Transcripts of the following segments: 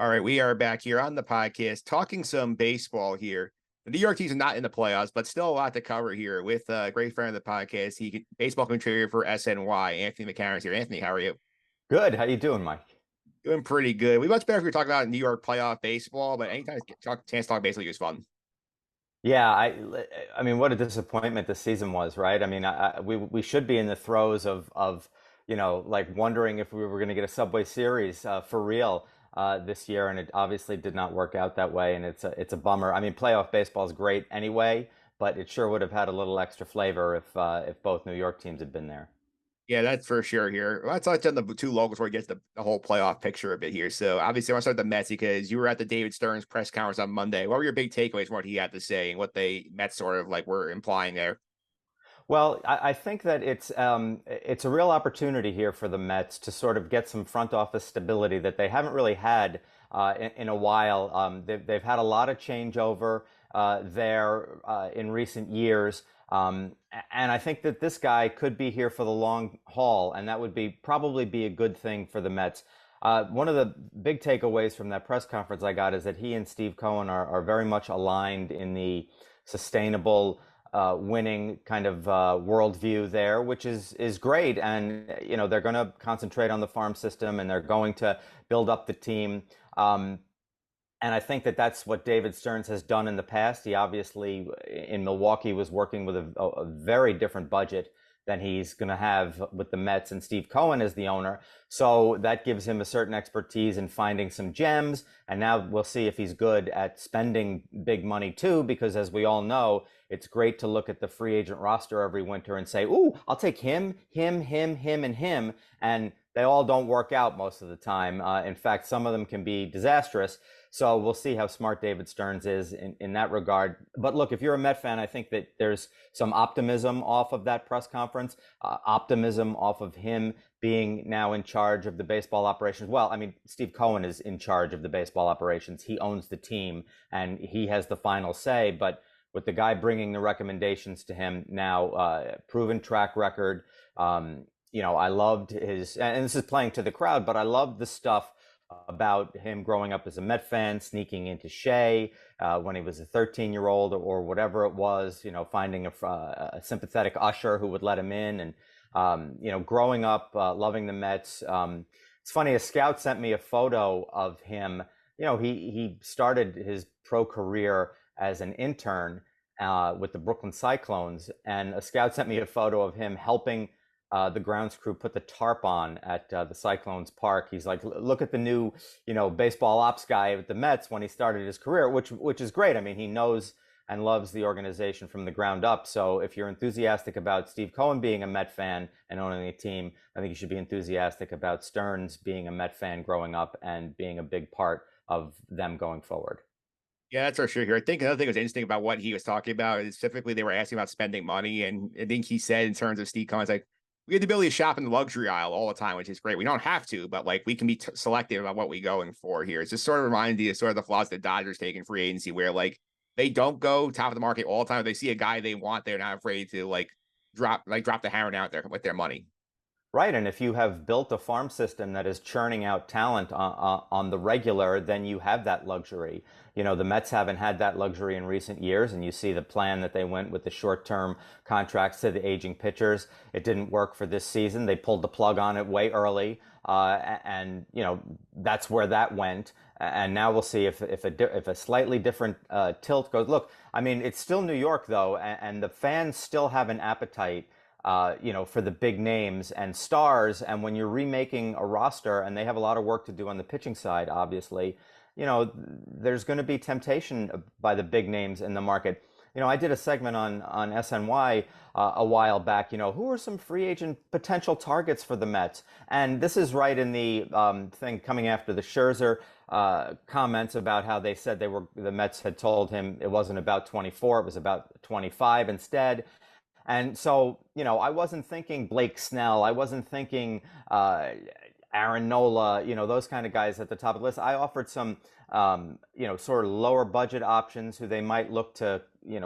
All right, we are back here on the podcast talking some baseball here. The New York teams are not in the playoffs, but still a lot to cover here with a great friend of the podcast. Baseball contributor for SNY, Anthony McCarron is here. Anthony, how are you? Good. How you doing, Mike? Doing pretty good. We much better if we were talking about New York playoff baseball, but anytime chance to talk baseball is fun. Yeah, I mean, what a disappointment this season was, right? I mean, we should be in the throes of like wondering if we were going to get a Subway Series for real this year, and it obviously did not work out that way, and it's a bummer. I mean, playoff baseball is great anyway, but it sure would have had a little extra flavor if both New York teams had been there. Yeah, that's for sure here. Let's touch on the two locals where it gets the whole playoff picture a bit here. So obviously I want to start with the Mets because you were at the David Stearns press conference on Monday. What were your big takeaways from what he had to say and what they Mets sort of like were implying there? Well, I think that it's a real opportunity here for the Mets to sort of get some front office stability that they haven't really had in a while. They've had a lot of changeover there in recent years. And I think that this guy could be here for the long haul, and that would be probably be a good thing for the Mets. One of the big takeaways from that press conference I got is that he and Steve Cohen are very much aligned in the sustainable winning kind of worldview there, which is great. And they're going to concentrate on the farm system, and they're going to build up the team. And I think that that's what David Stearns has done in the past. He obviously in Milwaukee was working with a very different budget than he's going to have with the Mets and Steve Cohen as the owner. So that gives him a certain expertise in finding some gems. And now we'll see if he's good at spending big money too, because as we all know, it's great to look at the free agent roster every winter and say, ooh, I'll take him, and him. And they all don't work out most of the time. In fact, some of them can be disastrous. So we'll see how smart David Stearns is in that regard. But look, if you're a Met fan, I think that there's some optimism off of that press conference, optimism off of him being now in charge of the baseball operations. Well, I mean, Steve Cohen is in charge of the baseball operations. He owns the team and he has the final say. But with the guy bringing the recommendations to him now, proven track record, I loved his, and this is playing to the crowd, but I loved the stuff about him growing up as a Met fan, sneaking into Shea when he was a 13-year-old or whatever it was, finding a sympathetic usher who would let him in and, growing up, loving the Mets. It's funny, a scout sent me a photo of him. He started his pro career as an intern with the Brooklyn Cyclones, and a scout sent me a photo of him helping the grounds crew put the tarp on at the Cyclones Park. He's like, look at the new, baseball ops guy at the Mets when he started his career, which is great. I mean, he knows and loves the organization from the ground up. So if you're enthusiastic about Steve Cohen being a Met fan and owning a team, I think you should be enthusiastic about Stearns being a Met fan growing up and being a big part of them going forward. Yeah, that's for sure here. I think another thing that was interesting about what he was talking about is specifically they were asking about spending money. And I think he said in terms of Steve Cohen's like, we have the ability to shop in the luxury aisle all the time, which is great. We don't have to, but like we can be selective about what we're going for here. It's just sort of reminding you of sort of the flaws the Dodgers take in free agency, where like they don't go top of the market all the time. If they see a guy they want, they're not afraid to drop the hammer down there with their money. Right, and if you have built a farm system that is churning out talent on the regular, then you have that luxury. The Mets haven't had that luxury in recent years, and you see the plan that they went with the short-term contracts to the aging pitchers. It didn't work for this season. They pulled the plug on it way early, and that's where that went. And now we'll see if a slightly different tilt goes. Look, I mean, it's still New York though, and the fans still have an appetite for the big names and stars. And when you're remaking a roster, and they have a lot of work to do on the pitching side, obviously, there's going to be temptation by the big names in the market. I did a segment on SNY a while back, who are some free agent potential targets for the Mets? And this is right in the thing coming after the Scherzer comments about how they said the Mets had told him it wasn't about 24, it was about 25 instead. And so, I wasn't thinking Blake Snell. I wasn't thinking Aaron Nola, those kind of guys at the top of the list. I offered some, sort of lower budget options who they might look to,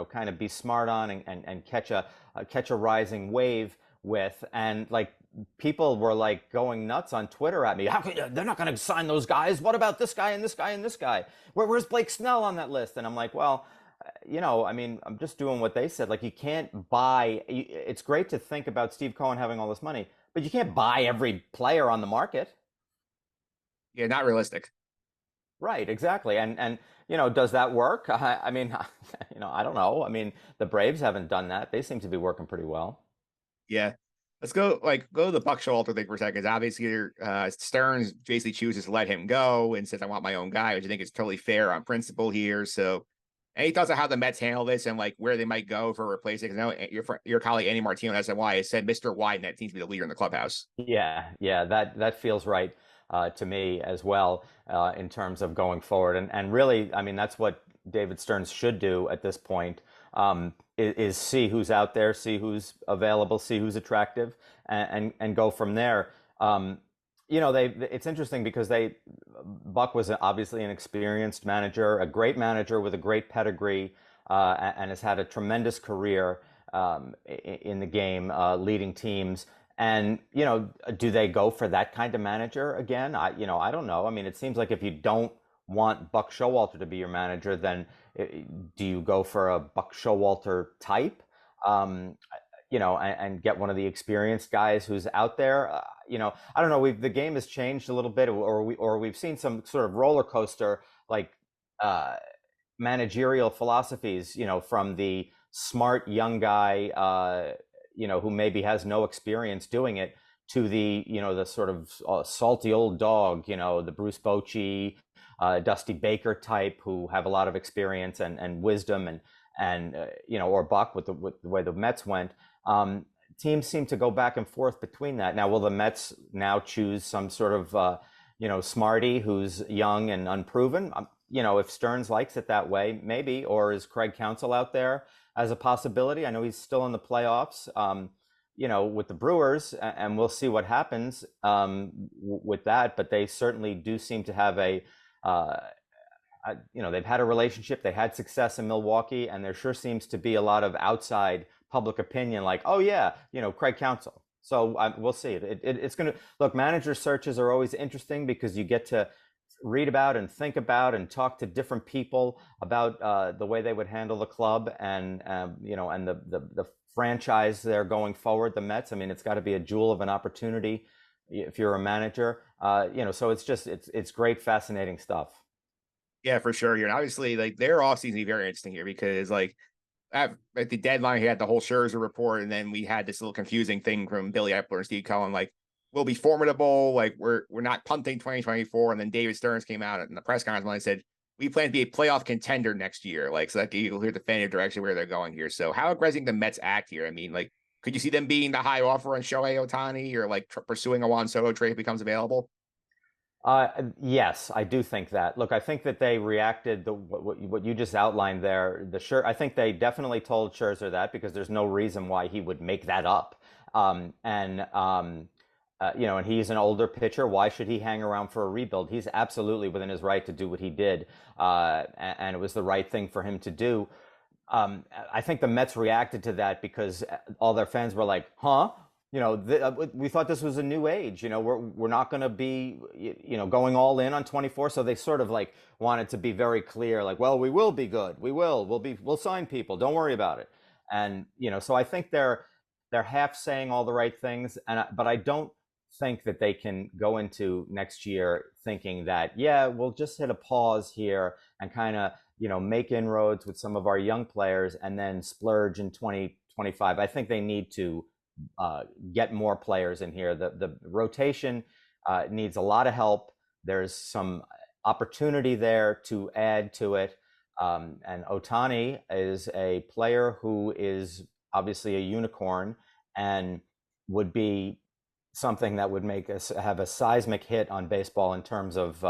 kind of be smart on and catch a rising wave with. And like people were like going nuts on Twitter at me. How could they're not going to sign those guys? What about this guy and this guy and this guy? Where's Blake Snell on that list? And I'm like, well, I mean, I'm just doing what they said. Like, you can't buy. It's great to think about Steve Cohen having all this money, but you can't buy every player on the market. Yeah, not realistic. Right, exactly. And does that work? I mean, I don't know. I mean, the Braves haven't done that. They seem to be working pretty well. Yeah. Let's go to the Buck Showalter thing for a second. 'Cause obviously, Stearns basically chooses to let him go and says, "I want my own guy," which I think is totally fair on principle here. So, any thoughts on how the Mets handle this and like where they might go for replacing? Because I know your colleague Andy Martino at SNY has said Mr. Widenet seems to be the leader in the clubhouse. Yeah, that feels right to me as well in terms of going forward. And really, I mean, that's what David Stearns should do at this point. Is see who's out there, see who's available, see who's attractive, and go from there. It's interesting because Buck was obviously an experienced manager, a great manager with a great pedigree, and has had a tremendous career in the game, leading teams. And do they go for that kind of manager again? I don't know. I mean, it seems like if you don't want Buck Showalter to be your manager, then do you go for a Buck Showalter type? Um, and get one of the experienced guys who's out there. I don't know. The game has changed a little bit, or we've seen some sort of roller coaster like uh, managerial philosophies. From the smart young guy, who maybe has no experience doing it, to the sort of salty old dog, the Bruce Bochy, Dusty Baker type, who have a lot of experience and wisdom, and or Buck with the way the Mets went. Teams seem to go back and forth between that. Now, will the Mets now choose some sort of smarty who's young and unproven? If Stearns likes it that way, maybe. Or is Craig Counsell out there as a possibility? I know he's still in the playoffs. With the Brewers, and we'll see what happens with that. But they certainly do seem to have they've had a relationship. They had success in Milwaukee, and there sure seems to be a lot of outside public opinion, like, oh yeah, Craig Counsell. So we'll see. It's going to look. Manager searches are always interesting because you get to read about and think about and talk to different people about the way they would handle the club and and the franchise they're going forward. The Mets. I mean, it's got to be a jewel of an opportunity if you're a manager. So it's great, fascinating stuff. Yeah, for sure. Here, and obviously, like their offseason is very interesting here because at the deadline, he had the whole Scherzer report, and then we had this little confusing thing from Billy Epler and Steve Cohen, like, we'll be formidable, like we're not punting 2024. And then David Stearns came out in the press conference and said, we plan to be a playoff contender next year. Like, so that you'll hear the definitive direction where they're going here. So how aggressive the Mets act here? I mean, like, could you see them being the high offer on Shohei Ohtani or like pursuing a Juan Soto trade if it becomes available? Yes, I do think that. Look, I think that they reacted what you just outlined there. I think they definitely told Scherzer that because there's no reason why he would make that up. And he's an older pitcher. Why should he hang around for a rebuild? He's absolutely within his right to do what he did, and it was the right thing for him to do. I think the Mets reacted to that because all their fans were like, "Huh? We thought this was a new age. We're not going to be, going all in on 24." So they sort of like wanted to be very clear, like, "Well, we will be good. We'll sign people. Don't worry about it." And so I think they're half saying all the right things, but I don't think that they can go into next year thinking that, yeah, we'll just hit a pause here and kind of make inroads with some of our young players and then splurge in 2025. I think they need to get more players in here. The rotation needs a lot of help. There's some opportunity there to add to it. And Ohtani is a player who is obviously a unicorn and would be something that would make us have a seismic hit on baseball in terms of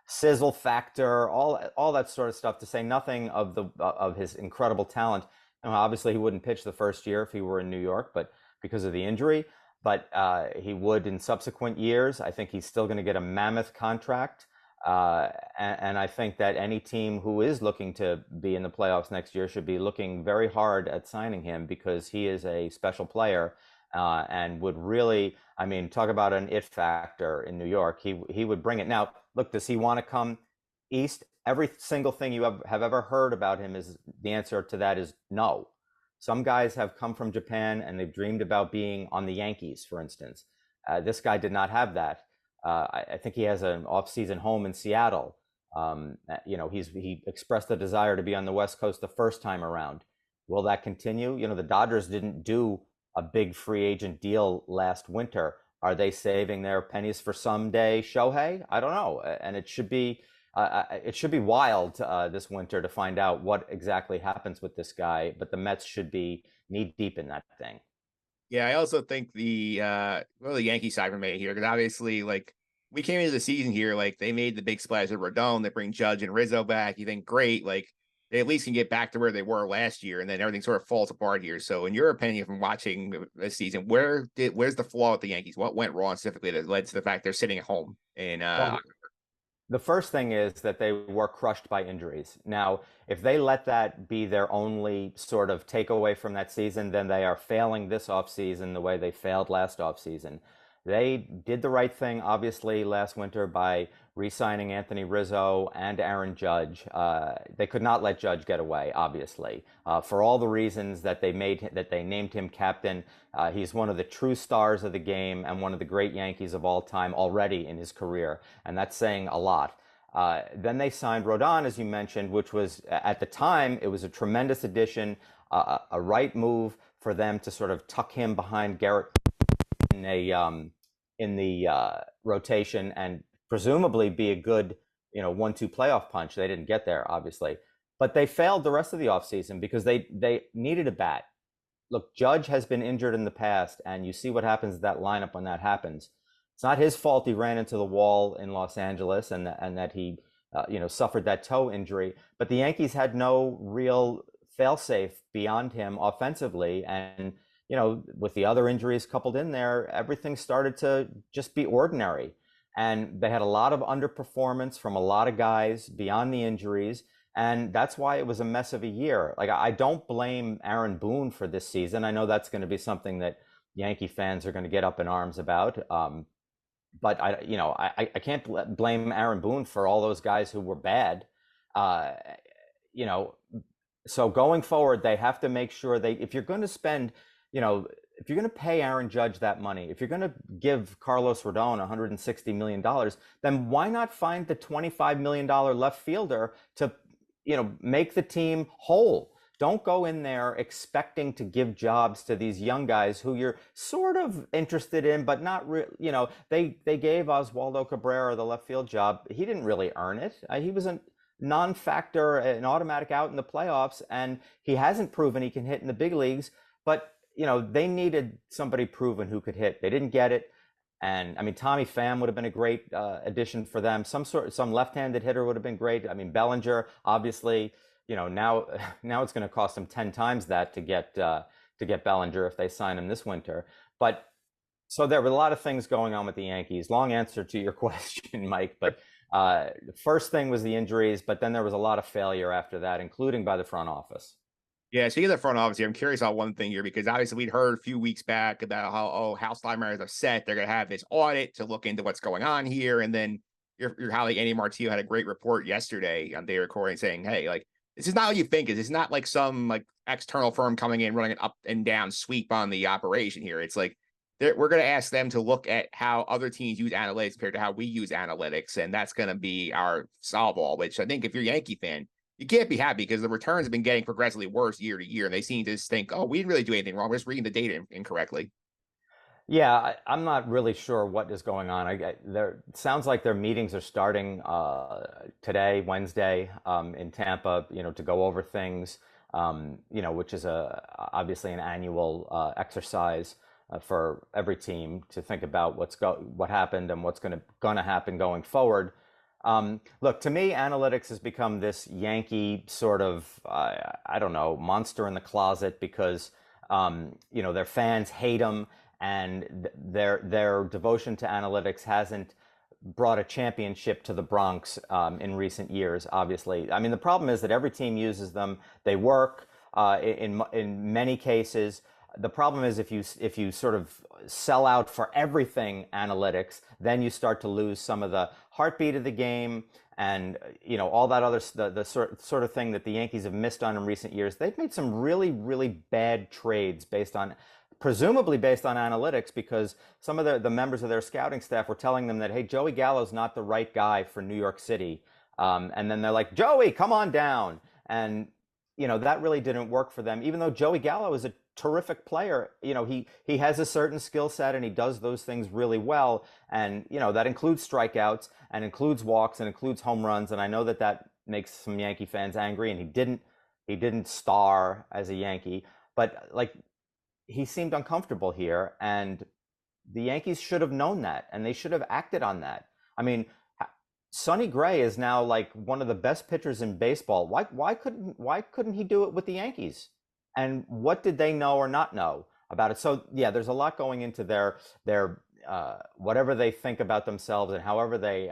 sizzle factor, all that sort of stuff. To say nothing of his incredible talent. Obviously, he wouldn't pitch the first year if he were in New York, but because of the injury. But he would in subsequent years. I think he's still going to get a mammoth contract. And I think that any team who is looking to be in the playoffs next year should be looking very hard at signing him because he is a special player and would really, I mean, talk about an it factor in New York. He would bring it. Now, look, does he want to come east? Every single thing you have ever heard about him is the answer to that is no. Some guys have come from Japan and they've dreamed about being on the Yankees, for instance. This guy did not have that. I think he has an off-season home in Seattle. He expressed the desire to be on the West Coast the first time around. Will that continue? The Dodgers didn't do a big free agent deal last winter. Are they saving their pennies for someday Shohei? I don't know. And it should be wild this winter to find out what exactly happens with this guy. But the Mets should be knee deep in that thing. Yeah, I also think the Yankee side from it here, because obviously, like, we came into the season here, like, they made the big splash of Rodon. They bring Judge and Rizzo back. You think, great, like, they at least can get back to where they were last year, and then everything sort of falls apart here. So, in your opinion, from watching this season, where's the flaw with the Yankees? What went wrong specifically that led to the fact they're sitting at home? And Well, the first thing is that they were crushed by injuries. Now, if they let that be their only sort of takeaway from that season, then they are failing this offseason the way they failed last offseason. They did the right thing, obviously, last winter by re-signing Anthony Rizzo and Aaron Judge. They could not let Judge get away, obviously, for all the reasons that they named him captain. He's one of the true stars of the game and one of the great Yankees of all time already in his career, and that's saying a lot. Then they signed Rodon, as you mentioned, which was, at the time, it was a tremendous addition, a right move for them to sort of tuck him behind Garrett in the rotation and presumably be a good 1-2 playoff punch. They didn't get there, obviously, but they failed the rest of the offseason because they needed a bat. Look, Judge has been injured in the past, and you see what happens to that lineup when that happens. It's not his fault he ran into the wall in Los Angeles and that he suffered that toe injury, but the Yankees had no real failsafe beyond him offensively, and with the other injuries coupled in there, everything started to just be ordinary. And they had a lot of underperformance from a lot of guys beyond the injuries. And that's why it was a mess of a year. Like, I don't blame Aaron Boone for this season. I know that's going to be something that Yankee fans are going to get up in arms about. But I can't blame Aaron Boone for all those guys who were bad. Uh, you know, so going forward, they have to make sure if you're going to spend, if you're going to pay Aaron Judge that money, if you're going to give Carlos Rodon $160 million, then why not find the $25 million left fielder to, make the team whole? Don't go in there expecting to give jobs to these young guys who you're sort of interested in, but not really. They gave Oswaldo Cabrera the left field job. He didn't really earn it. He was a non-factor, an automatic out in the playoffs, and he hasn't proven he can hit in the big leagues. But they needed somebody proven who could hit. They didn't get it. And I mean, Tommy Pham would have been a great addition for them. Some left-handed hitter would have been great. I mean, Bellinger, obviously, now it's going to cost them 10 times that to get Bellinger if they sign him this winter. But so there were a lot of things going on with the Yankees. Long answer to your question, Mike. But the first thing was the injuries, but then there was a lot of failure after that, including by the front office. Yeah, speaking of the front office here, I'm curious on one thing here, because obviously we'd heard a few weeks back about how Hal Steinbrenner is upset. They're going to have this audit to look into what's going on here. And then your colleague Andy Martillo had a great report yesterday on Day Recording saying, hey, like, this is not what you think. It's not like some like external firm coming in running an up and down sweep on the operation here. It's like we're going to ask them to look at how other teams use analytics compared to how we use analytics. And that's going to be our solve all, which I think if you're a Yankee fan, you can't be happy because the returns have been getting progressively worse year to year. And they seem to just think, oh, we didn't really do anything wrong. We're just reading the data incorrectly. Yeah, I'm not really sure what is going on. There it sounds like their meetings are starting today, Wednesday, in Tampa. To go over things. Which is obviously an annual exercise for every team to think about what happened and what's gonna happen going forward. Look, to me, analytics has become this Yankee sort of, I don't know, monster in the closet because, their fans hate them, and their devotion to analytics hasn't brought a championship to the Bronx in recent years, obviously. I mean, the problem is that every team uses them. They work in many cases. The problem is if you sort of sell out for everything analytics, then you start to lose some of the heartbeat of the game, and all that other the sort of thing that the Yankees have missed on in recent years. They've made some really bad trades based on, presumably based on analytics, because some of the members of their scouting staff were telling them that, hey, Joey Gallo's not the right guy for New York City. And then they're like, Joey, come on down. And that really didn't work for them, even though Joey Gallo is a terrific player. He has a certain skill set and he does those things really well. And, that includes strikeouts and includes walks and includes home runs. And I know that that makes some Yankee fans angry, and he didn't star as a Yankee, but like, he seemed uncomfortable here, and the Yankees should have known that, and they should have acted on that. I mean, Sonny Gray is now like one of the best pitchers in baseball. Why couldn't he do it with the Yankees? And what did they know or not know about it? So yeah, there's a lot going into their whatever they think about themselves and however they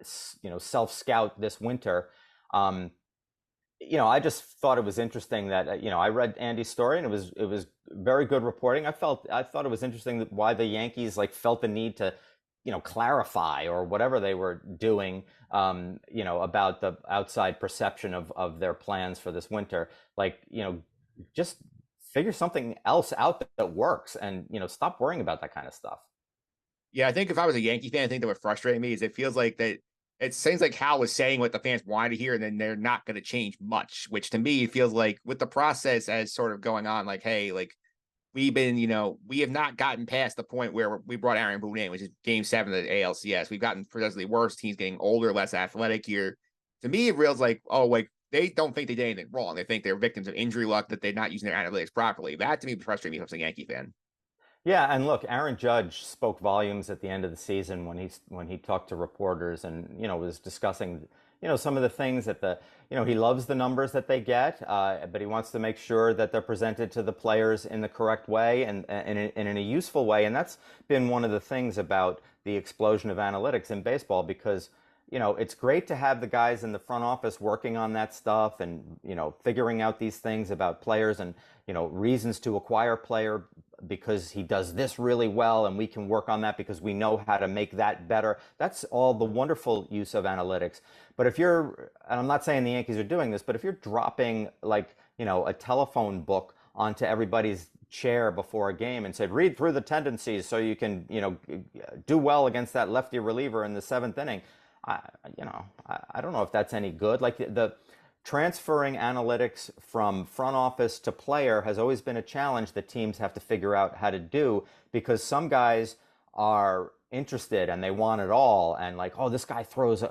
self scout this winter. I just thought it was interesting that I read Andy's story, and it was very good reporting. I thought it was interesting that why the Yankees like felt the need to clarify or whatever they were doing, about the outside perception of their plans for this winter. Like, just figure something else out that works, and, stop worrying about that kind of stuff. Yeah, I think if I was a Yankee fan, I think that would frustrate me is it feels like that it seems like Hal was saying what the fans wanted to hear, and then they're not going to change much, which to me feels like with the process as sort of going on, like, hey, like, we've been, we have not gotten past the point where we brought Aaron Boone in, which is game 7 of the ALCS. We've gotten progressively worse. Teams getting older, less athletic here. To me, it feels like, oh, like they don't think they did anything wrong. They think they're victims of injury luck, that they're not using their analytics properly. That to me frustrates me as a Yankee fan. Yeah, and look, Aaron Judge spoke volumes at the end of the season when he talked to reporters, and was discussing some of the things that he loves the numbers that they get, but he wants to make sure that they're presented to the players in the correct way and in a useful way. And that's been one of the things about the explosion of analytics in baseball, because it's great to have the guys in the front office working on that stuff and figuring out these things about players and reasons to acquire player because he does this really well, and we can work on that because we know how to make that better. That's all the wonderful use of analytics. But if you're, and I'm not saying the Yankees are doing this, but if you're dropping like, a telephone book onto everybody's chair before a game and said, read through the tendencies so you can, do well against that lefty reliever in the 7th inning, I don't know if that's any good. Like the transferring analytics from front office to player has always been a challenge that teams have to figure out how to do, because some guys are interested and they want it all, and like, oh, this guy throws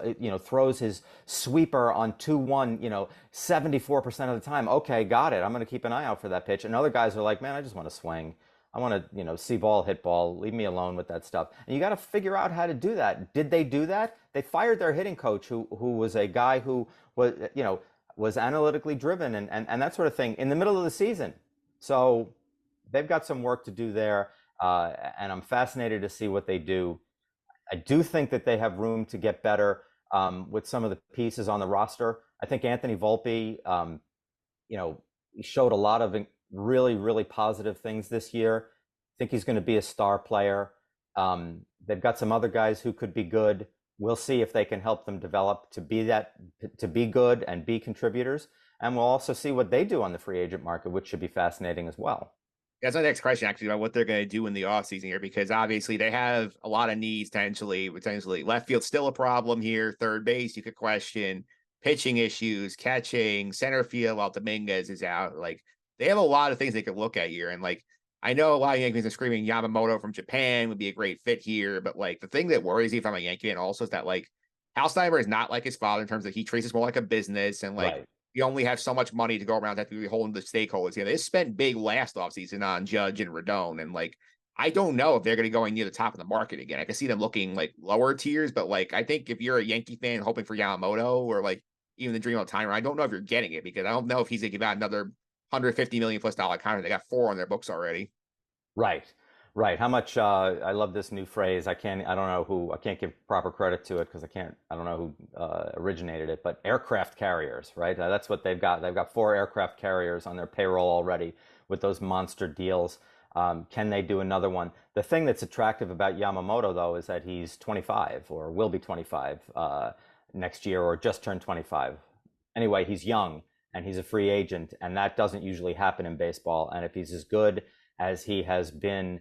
his sweeper on 2-1 74% of the time. Okay, got it, I'm going to keep an eye out for that pitch. And other guys are like, man, I just want to swing, I want to see ball, hit ball, leave me alone with that stuff. And you got to figure out how to do that. Did they do that? They fired their hitting coach, who was a guy who was analytically driven and that sort of thing in the middle of the season. So they've got some work to do there, and I'm fascinated to see what they do. I do think that they have room to get better with some of the pieces on the roster. I think Anthony Volpe, he showed a lot of really positive things this year. I think he's going to be a star player. They've got some other guys who could be good. We'll see if they can help them develop to be good and be contributors. And we'll also see what they do on the free agent market, which should be fascinating as well. That's my next question, actually, about what they're going to do in the offseason here, because obviously they have a lot of needs potentially. Left field still a problem here. Third base, you could question. Pitching issues, catching, center field while Dominguez is out. Like, they have a lot of things they could look at here. And like, I know a lot of Yankees are screaming Yamamoto from Japan would be a great fit here, but like the thing that worries me if I'm a Yankee fan also is that like Hal Steinbrenner is not like his father in terms of he treats us more like a business, and like, right, we only have so much money to go around that to be holding the stakeholders. They spent big last offseason on Judge and Rodon, and like, I don't know if they're going to go near the top of the market again. I can see them looking like lower tiers, but like, I think if you're a Yankee fan hoping for Yamamoto or like even the dream of Timer, I don't know if you're getting it, because I don't know if he's going to give out another $150 million+ contract. They got 4 on their books already. Right. Right. How much, I love this new phrase. I don't know who, I can't give proper credit to it because I don't know who originated it, but aircraft carriers, right? That's what they've got. They've got four aircraft carriers on their payroll already with those monster deals. Can they do another one? The thing that's attractive about Yamamoto, though, is that he's 25 or will be 25 next year or just turned 25. Anyway, he's young and he's a free agent, and that doesn't usually happen in baseball. And if he's as good as he has been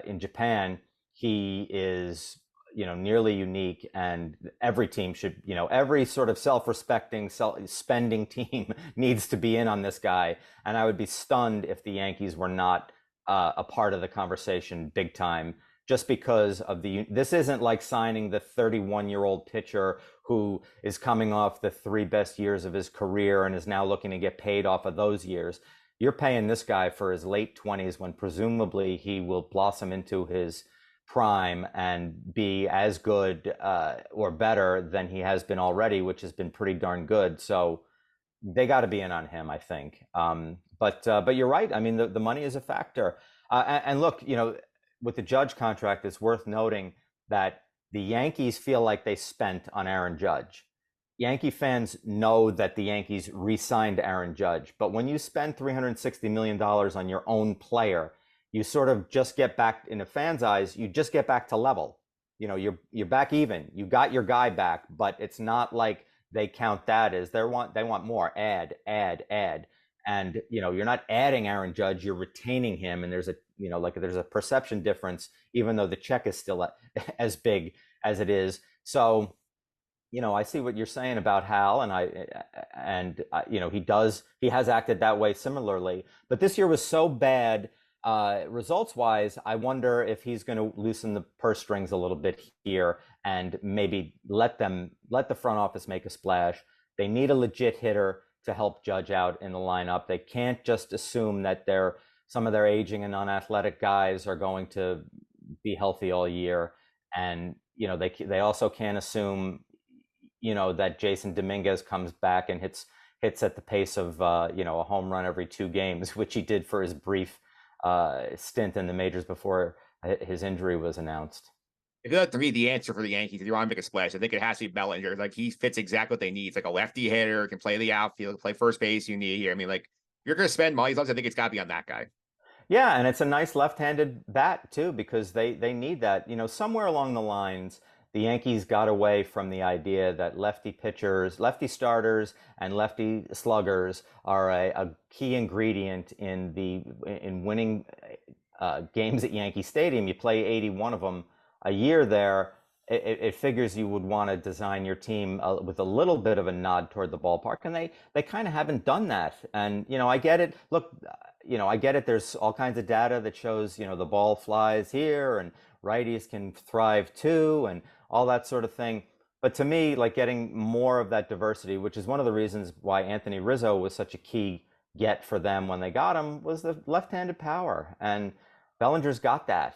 in Japan, he is, nearly unique, and every team should, every sort of self-respecting, spending team needs to be in on this guy. And I would be stunned if the Yankees were not a part of the conversation big time, just because of this isn't like signing the 31-year-old pitcher who is coming off the three best years of his career and is now looking to get paid off of those years. You're paying this guy for his late 20s when presumably he will blossom into his prime and be as good or better than he has been already, which has been pretty darn good. So they got to be in on him, I think. But you're right. I mean, the money is a factor. And look, with the Judge contract, it's worth noting that the Yankees feel like they spent on Aaron Judge. Yankee fans know that the Yankees re-signed Aaron Judge, but when you spend $360 million on your own player, you sort of just get back, in a fan's eyes, you just get back to level. You're back even. You got your guy back, but it's not like they count that as they want more. Add. And you're not adding Aaron Judge, you're retaining him, and there's a perception difference, even though the check is still as big as it is. So I see what you're saying about Hal, and he has acted that way similarly. But this year was so bad, results wise. I wonder if he's going to loosen the purse strings a little bit here and maybe let the front office make a splash. They need a legit hitter to help Judge out in the lineup. They can't just assume that some of their aging and unathletic guys are going to be healthy all year, and they also can't assume that Jason Dominguez comes back and hits at the pace of a home run every 2 games, which he did for his brief stint in the majors before his injury was announced. If you have to read the answer for the Yankees, if you want to make a splash, I think it has to be Bellinger. Like, he fits exactly what they need. It's like a lefty hitter, can play the outfield, play first base. You need here. I mean, like, if you're going to spend money, I think it's got to be on that guy. Yeah, and it's a nice left-handed bat too, because they need that. Somewhere along the lines, the Yankees got away from the idea that lefty pitchers, lefty starters, and lefty sluggers are a key ingredient in winning games at Yankee Stadium. You play 81 of them a year there. It figures you would want to design your team with a little bit of a nod toward the ballpark, and they kind of haven't done that. And I get it. Look, I get it. There's all kinds of data that shows the ball flies here, and righties can thrive too, and all that sort of thing. But to me, like, getting more of that diversity, which is one of the reasons why Anthony Rizzo was such a key get for them when they got him, was the left-handed power, and Bellinger's got that.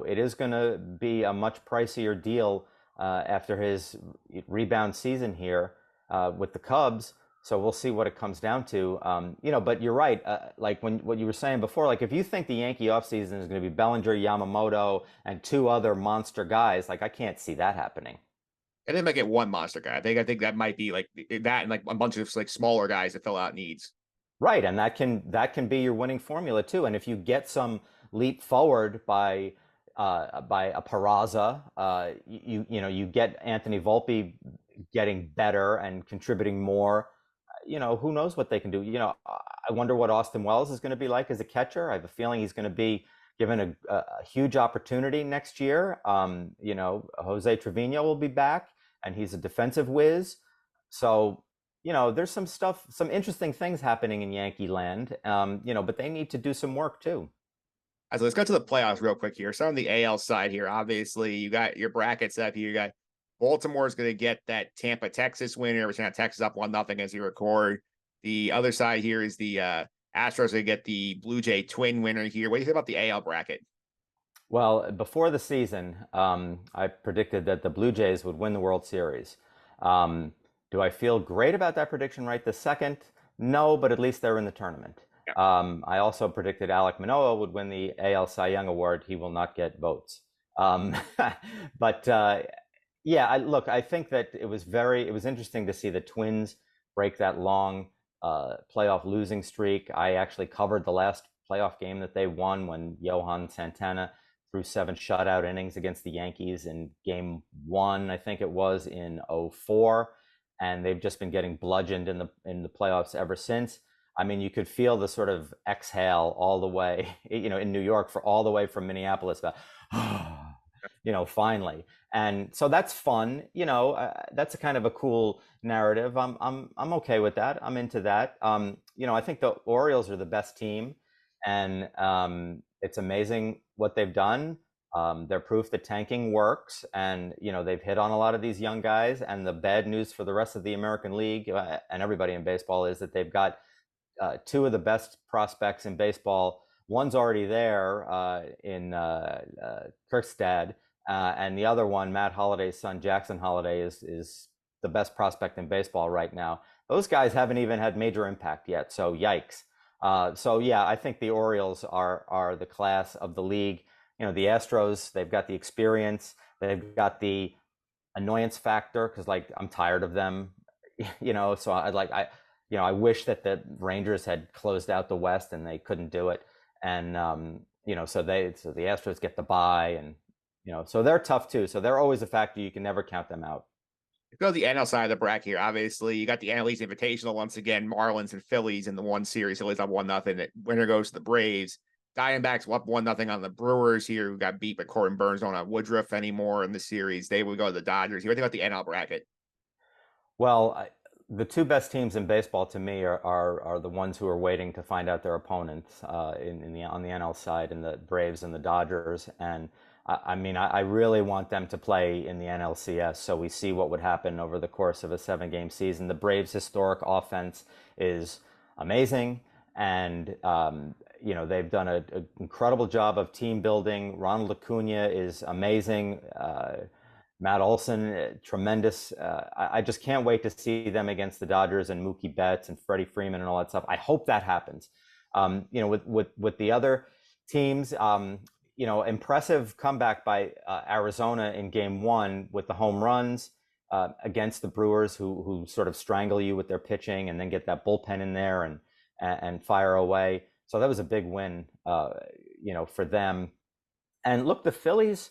It is going to be a much pricier deal after his rebound season here with the Cubs. So we'll see what it comes down to. But you're right. Like what you were saying before, like, if you think the Yankee offseason is going to be Bellinger, Yamamoto, and 2 other monster guys, like, I can't see that happening. And they might get one monster guy. I think that might be like that, and like a bunch of like smaller guys that fill out needs. Right, and that can be your winning formula too. And if you get some leap forward by a Peraza, you get Anthony Volpe getting better and contributing more. Who knows what they can do. I wonder what Austin Wells is going to be like as a catcher. I have a feeling he's going to be given a huge opportunity next year. Jose Trevino will be back, and he's a defensive whiz. So, there's some interesting things happening in Yankee land, but they need to do some work too. So let's go to the playoffs real quick here. So on the AL side here, obviously you got your brackets up here. You got Baltimore is going to get that Tampa Texas winner, which now Texas up 1-0 as you record. The other side here is the Astros going to get the Blue Jay Twin winner here. What do you think about the AL bracket? Well, before the season, I predicted that the Blue Jays would win the World Series. Do I feel great about that prediction right this second? No, but at least they're in the tournament. Yeah. I also predicted Alek Manoah would win the AL Cy Young Award. He will not get votes. Um, but yeah, look, I think that it was interesting to see the Twins break that long playoff losing streak. I actually covered the last playoff game that they won when Johan Santana threw 7 shutout innings against the Yankees in game one, I think it was in '04, and they've just been getting bludgeoned in the playoffs ever since. I mean, you could feel the sort of exhale all the way, in New York for all the way from Minneapolis, about, finally. And so that's fun. That's a kind of a cool narrative. I'm okay with that. I'm into that. I think the Orioles are the best team, and it's amazing what they've done. They're proof that tanking works, and they've hit on a lot of these young guys. And the bad news for the rest of the American League and everybody in baseball is that they've got two of the best prospects in baseball. One's already there in Kirkstad, and the other one, Matt Holliday's son, Jackson Holliday, is the best prospect in baseball right now. Those guys haven't even had major impact yet, so yikes. So yeah, I think the Orioles are the class of the league. The Astros, they've got the experience, they've got the annoyance factor because like I'm tired of them, So I wish that the Rangers had closed out the West and they couldn't do it, and so the Astros get the bye, and so they're tough too. So they're always a factor. You can never count them out. If you go to the NL side of the bracket here, obviously you got the NL East Invitational once again, Marlins and Phillies in the one series. Phillies up 1-0. Winner goes to the Braves. Diamondbacks up 1-0 on the Brewers here, who got beat, but Corbin Burns don't have Woodruff anymore in the series. They would go to the Dodgers. You think about the NL bracket? Well, the two best teams in baseball to me are the ones who are waiting to find out their opponents on the NL side, in the Braves and the Dodgers. And I mean, I really want them to play in the NLCS so we see what would happen over the course of a 7-game season. The Braves' historic offense is amazing, and they've done an incredible job of team building. Ronald Acuna is amazing. Matt Olson, tremendous. I just can't wait to see them against the Dodgers and Mookie Betts and Freddie Freeman and all that stuff. I hope that happens. With the other teams, impressive comeback by Arizona in game one with the home runs against the Brewers, who sort of strangle you with their pitching and then get that bullpen in there and fire away. So that was a big win, for them. And look, the Phillies.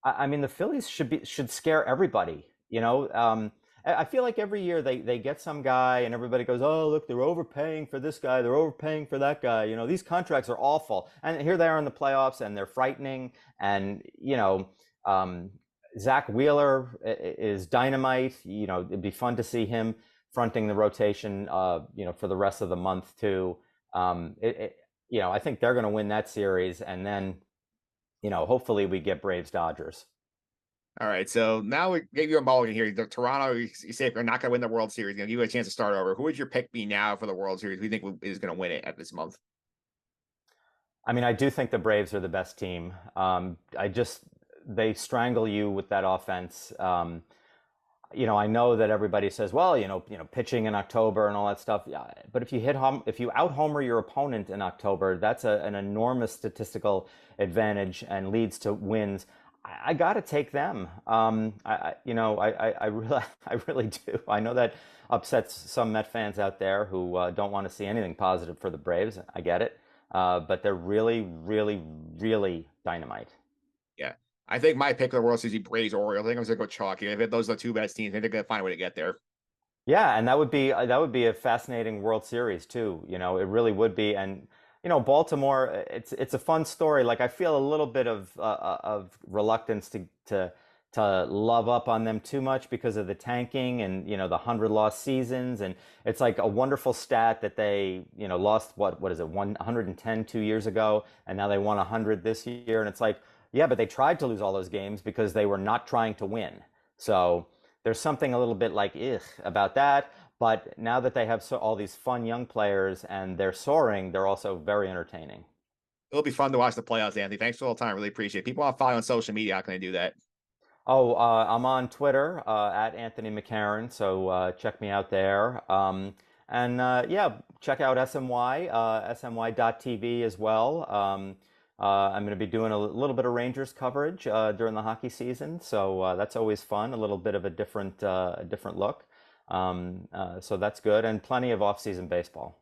I mean, the Phillies should scare everybody. I feel like every year they get some guy and everybody goes, oh, look, they're overpaying for this guy, they're overpaying for that guy. These contracts are awful. And here they are in the playoffs and they're frightening. And, Zach Wheeler is dynamite. It'd be fun to see him fronting the rotation, for the rest of the month too. I think they're going to win that series, and then hopefully we get Braves Dodgers. All right, so now we gave you a mulligan here. The Toronto, you say they're not going to win the World Series. Going to give you a chance to start over. Who would your pick be now for the World Series? Who do you think is going to win it at this month? I mean, I do think the Braves are the best team. They strangle you with that offense. I know that everybody says, well, pitching in October and all that stuff. Yeah, but if you out homer your opponent in October, that's an enormous statistical advantage and leads to wins. I got to take them. I really do. I know that upsets some Met fans out there who don't want to see anything positive for the Braves. I get it, but they're really, really, really dynamite. Yeah. I think my pick for the World Series, Braves Orioles. I think I'm going to go chalky. I think those are the two best teams. I think they're going to find a way to get there. Yeah, and that would be a fascinating World Series too. It really would be. And Baltimore, it's a fun story. Like I feel a little bit of reluctance to love up on them too much because of the tanking and the 100 loss seasons. And it's like a wonderful stat that they lost what is it 110 2 years ago, and now they won 100 this year. And it's like, yeah, but they tried to lose all those games because they were not trying to win. So there's something a little bit like about that. But now that they have all these fun young players and they're soaring, they're also very entertaining. It'll be fun to watch the playoffs, Anthony. Thanks for all the time. Really appreciate it. People want to follow on social media. How can I do that? Oh, I'm on Twitter at Anthony McCarron, so check me out there. And yeah, check out SMY, SMY.TV as well. I'm going to be doing a little bit of Rangers coverage during the hockey season, so that's always fun. A little bit of a different look. So that's good, and plenty of off-season baseball.